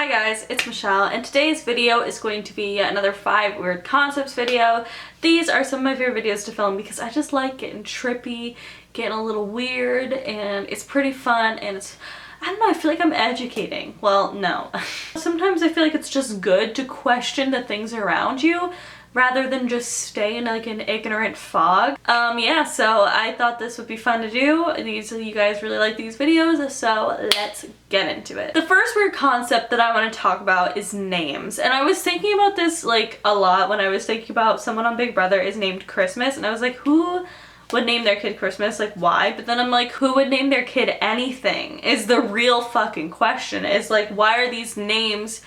Hi guys, it's Michelle, and today's video is going to be yet another 5 weird concepts video. These are some of my favorite videos to film because I just like getting trippy, getting a little weird, and it's pretty fun, and it's, I don't know, I feel like I'm educating. Well, no. Sometimes I feel like it's just good to question the things around you rather than just stay in like an ignorant fog. Yeah, so I thought this would be fun to do. You guys really like these videos, so let's get into it. The first weird concept that I want to talk about is names. And I was thinking about this like a lot when I was thinking about someone on Big Brother is named Christmas, and I was like, who would name their kid Christmas? Like, why? But then I'm like, who would name their kid anything is the real fucking question. Is like, why are these names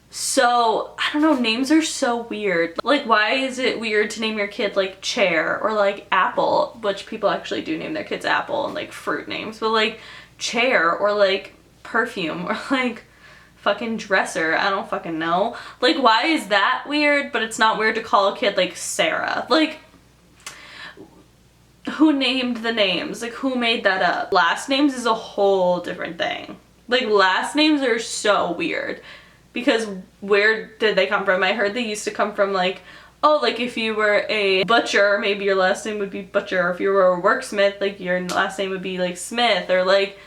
so, I don't know, names are so weird. Like, why is it weird to name your kid like Chair or like Apple, which people actually do name their kids Apple and like fruit names, but like Chair or like Perfume or like fucking Dresser, I don't fucking know. Like, why is that weird, but it's not weird to call a kid like Sarah? Like, who named the names? Like, who made that up? Last names is a whole different thing. Like, last names are so weird. Because where did they come from? I heard they used to come from like, oh, like if you were a butcher, maybe your last name would be Butcher. Or if you were a worksmith, like your last name would be like Smith. Or like,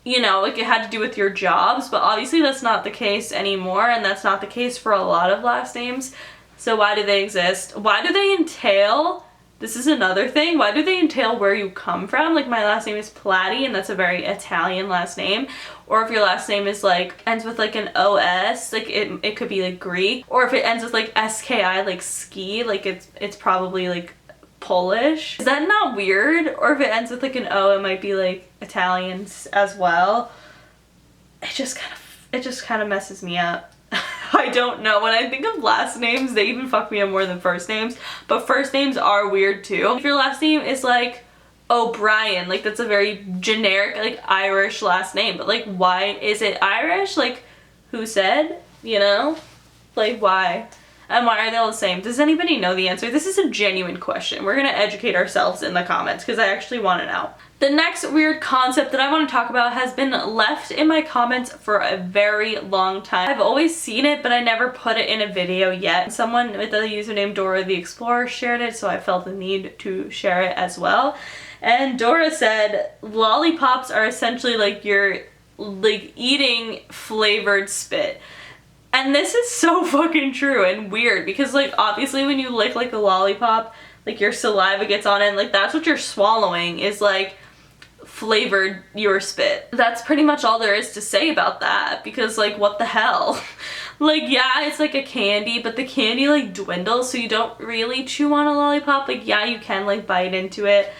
you know, like it had to do with your jobs. But obviously that's not the case anymore. And that's not the case for a lot of last names. So why do they exist? Why do they entail? This is another thing. Why do they entail where you come from? Like, my last name is Platti, and that's a very Italian last name. Or if your last name is like, ends with like an OS, like it could be like Greek. Or if it ends with like SKI, like ski, like it's probably like Polish. Is that not weird? Or if it ends with like an O, it might be like Italian as well. It just kind of messes me up. I don't know. When I think of last names, they even fuck me up more than first names. But first names are weird too. If your last name is like O'Brien, like that's a very generic like Irish last name. But like, why is it Irish? Like, who said? You know? Like, why? And why are they all the same? Does anybody know the answer? This is a genuine question. We're gonna educate ourselves in the comments because I actually want to know. The next weird concept that I want to talk about has been left in my comments for a very long time. I've always seen it, but I never put it in a video yet. Someone with the username Dora the Explorer shared it, so I felt the need to share it as well. And Dora said, lollipops are essentially like you're like eating flavored spit. And this is so fucking true and weird because like obviously when you lick like a lollipop, like your saliva gets on it and like that's what you're swallowing is like flavored your spit. That's pretty much all there is to say about that because like what the hell? Like, yeah, it's like a candy, but the candy like dwindles so you don't really chew on a lollipop. Like, yeah, you can like bite into it,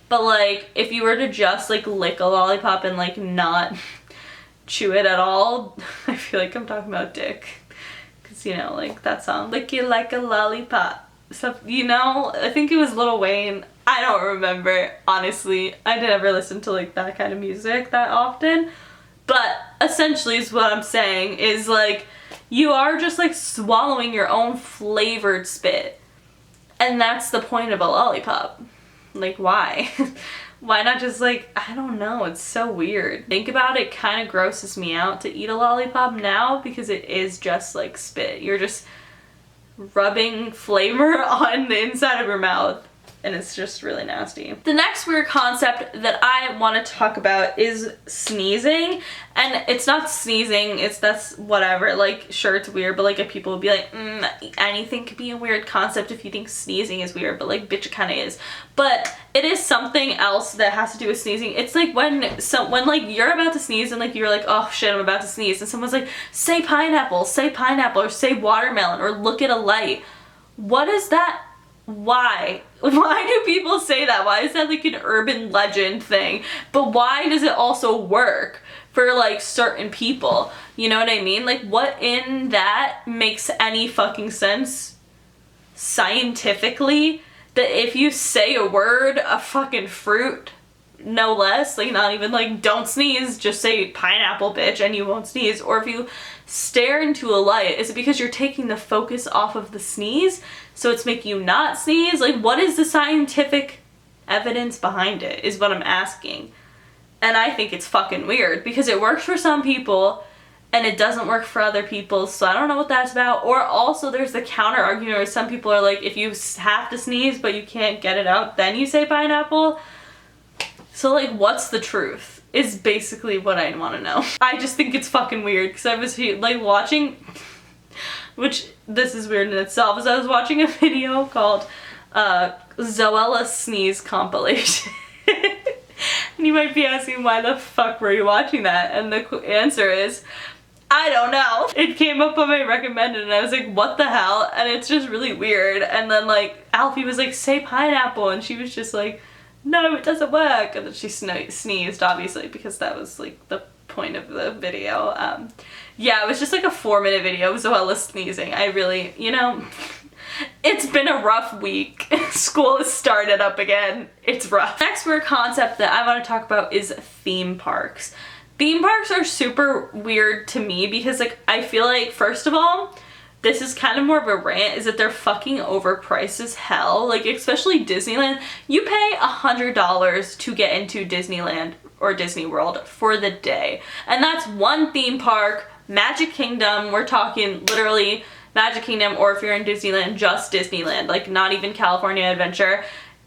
but like if you were to just like lick a lollipop and like not chew it at all, I feel like I'm talking about dick, because you know, like that song, lick you like a lollipop, so you know, I think it was Lil Wayne, I don't remember, honestly, I didn't ever listen to like that kind of music that often, but essentially is what I'm saying is like you are just like swallowing your own flavored spit, and that's the point of a lollipop. Like, why? Why not just like, I don't know, it's so weird. Think about it, kind of grosses me out to eat a lollipop now because it is just like spit. You're just rubbing flavor on the inside of your mouth and it's just really nasty. The next weird concept that I want to talk about is sneezing. And it's not sneezing, that's whatever, like sure it's weird, but like if people would be like, anything could be a weird concept if you think sneezing is weird, but like bitch it kind of is. But it is something else that has to do with sneezing. It's like when like you're about to sneeze and like you're like, oh shit, I'm about to sneeze, and someone's like, say pineapple, or say watermelon, or look at a light. What is that? Why? Why do people say that? Why is that like an urban legend thing? But why does it also work for like certain people? You know what I mean? Like, what in that makes any fucking sense scientifically? That if you say a word, a fucking fruit, no less, like not even like don't sneeze, just say pineapple bitch and you won't sneeze. Or if you stare into a light, is it because you're taking the focus off of the sneeze so it's making you not sneeze? Like, what is the scientific evidence behind it is what I'm asking. And I think it's fucking weird because it works for some people and it doesn't work for other people, so I don't know what that's about. Or also there's the counter argument where some people are like, if you have to sneeze but you can't get it out, then you say pineapple. So like, what's the truth is basically what I want to know. I just think it's fucking weird because I was like watching, which this is weird in itself, is I was watching a video called Zoella Sneeze Compilation. And you might be asking, why the fuck were you watching that? And the answer is, I don't know. It came up on my recommended and I was like, what the hell? And it's just really weird. And then like Alfie was like, say pineapple, and she was just like, no, it doesn't work. And then she sneezed, obviously, because that was like the point of the video. Yeah, it was just like a 4-minute video of Zoella sneezing. I really, you know, it's been a rough week. School has started up again. It's rough. Next weird concept that I want to talk about is theme parks. Theme parks are super weird to me because like I feel like, first of all, this is kind of more of a rant, is that they're fucking overpriced as hell. Like especially Disneyland. You pay $100 to get into Disneyland or Disney World for the day. And that's one theme park, Magic Kingdom. We're talking literally Magic Kingdom, or if you're in Disneyland, just Disneyland, like not even California Adventure.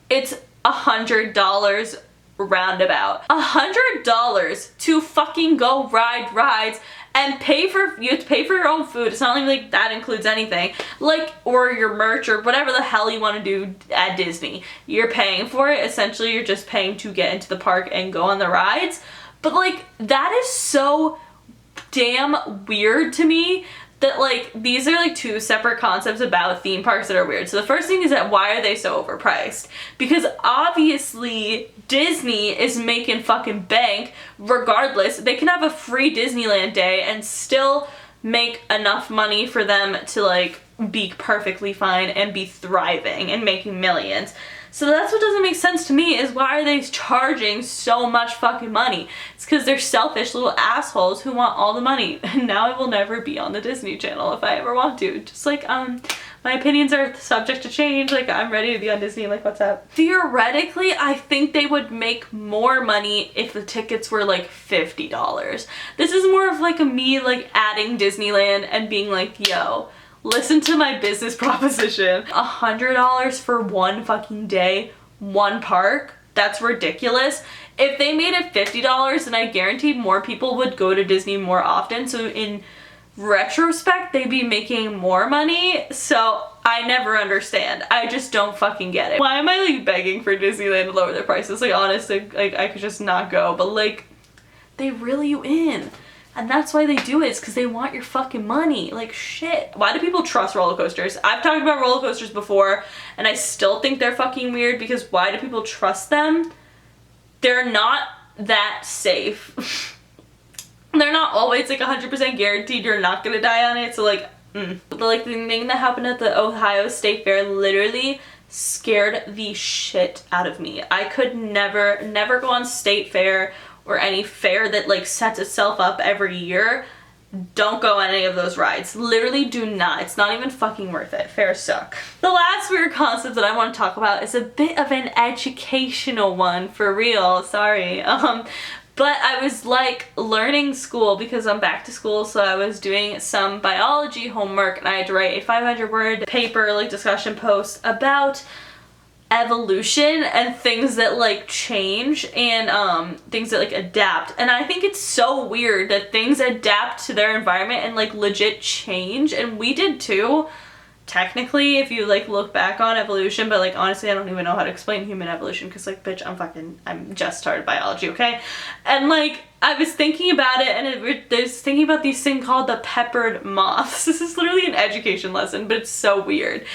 It's $100 roundabout. $100 to fucking go ride rides and you have to pay for your own food. It's not like that includes anything. Like, or your merch or whatever the hell you want to do at Disney. You're paying for it. Essentially, you're just paying to get into the park and go on the rides. But like, that is so damn weird to me that like these are like two separate concepts about theme parks that are weird. So the first thing is that why are they so overpriced? Because obviously Disney is making fucking bank regardless. They can have a free Disneyland day and still make enough money for them to like be perfectly fine and be thriving and making millions. So that's what doesn't make sense to me, is why are they charging so much fucking money? It's because they're selfish little assholes who want all the money. And now I will never be on the Disney Channel if I ever want to. Just like, my opinions are subject to change. Like, I'm ready to be on Disney. Like, what's up? Theoretically, I think they would make more money if the tickets were like $50. This is more of like me like adding Disneyland and being like, yo, listen to my business proposition. $100 for one fucking day, one park? That's ridiculous. If they made it $50, then I guarantee more people would go to Disney more often. So in retrospect, they'd be making more money. So I never understand. I just don't fucking get it. Why am I like begging for Disneyland to lower their prices? Like honestly, like I could just not go, but like they reel you in. And that's why they do it, is because they want your fucking money. Like, shit. Why do people trust roller coasters? I've talked about roller coasters before, and I still think they're fucking weird, because why do people trust them? They're not that safe. They're not always, like, 100% guaranteed you're not gonna die on it, so, like, But, like, the thing that happened at the Ohio State Fair literally scared the shit out of me. I could never go on State Fair or any fair that like sets itself up every year. Don't go on any of those rides. Literally do not. It's not even fucking worth it. Fairs suck. The last weird concept that I want to talk about is a bit of an educational one, for real. Sorry. But I was like learning school because I'm back to school, so I was doing some biology homework and I had to write a 500-word paper, like discussion post about evolution and things that like change and things that like adapt. And I think it's so weird that things adapt to their environment and like legit change, and we did too, technically, if you like look back on evolution. But like honestly, I don't even know how to explain human evolution because like bitch, I'm just started biology, okay? And like I was thinking about it, and there's thinking about these thing called the peppered moths. This is literally an education lesson, but it's so weird.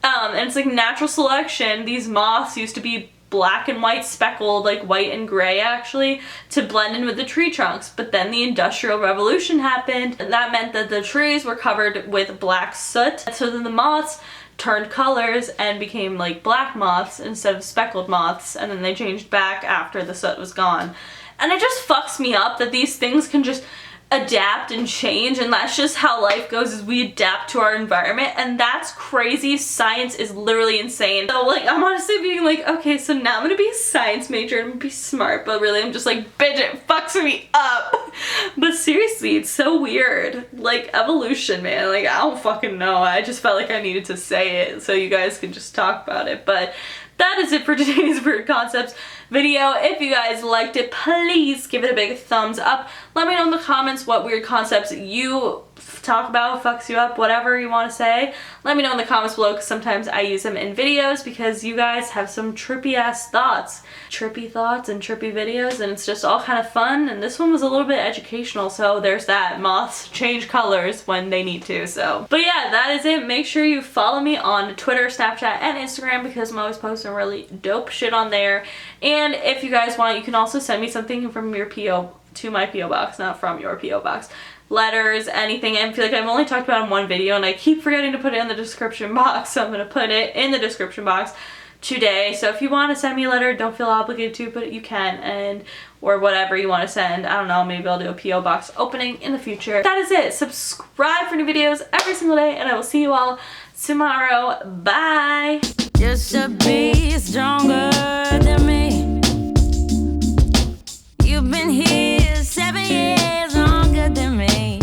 And it's like natural selection. These moths used to be black and white speckled, like white and gray actually, to blend in with the tree trunks. But then the Industrial Revolution happened, and that meant that the trees were covered with black soot. So then the moths turned colors and became like black moths instead of speckled moths, and then they changed back after the soot was gone. And it just fucks me up that these things can just adapt and change, and that's just how life goes, is we adapt to our environment, and that's crazy. Science is literally insane. So like, I'm honestly being like, okay, so now I'm gonna be a science major and I'm gonna be smart, but really I'm just like, bitch, it fucks me up. But seriously, it's so weird. Like, evolution, man, like, I don't fucking know. I just felt like I needed to say it so you guys could just talk about it. But that is it for today's weird concepts video. If you guys liked it, please give it a big thumbs up. Let me know in the comments what weird concepts you talk about, fucks you up, whatever you want to say. Let me know in the comments below, because sometimes I use them in videos because you guys have some trippy ass thoughts. Trippy thoughts and trippy videos, and it's just all kind of fun. And this one was a little bit educational, so there's that. Moths change colors when they need to, so. But yeah, that is it. Make sure you follow me on Twitter, Snapchat, and Instagram, because I'm always posting really dope shit on there. And if you guys want, you can also send me something from your P.O. to my P.O. box, not from your P.O. box. Letters, anything. I feel like I've only talked about it in one video, and I keep forgetting to put it in the description box, so I'm gonna put it in the description box today. So if you want to send me a letter, don't feel obligated to, but you can, and or whatever you want to send. I don't know, maybe I'll do a P.O. box opening in the future. That is it. Subscribe for new videos every single day, and I will see you all tomorrow. Bye. Just to be stronger than me. You've been here 7 years longer than me.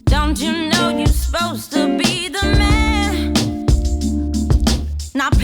Don't you know you're supposed to be the man? Not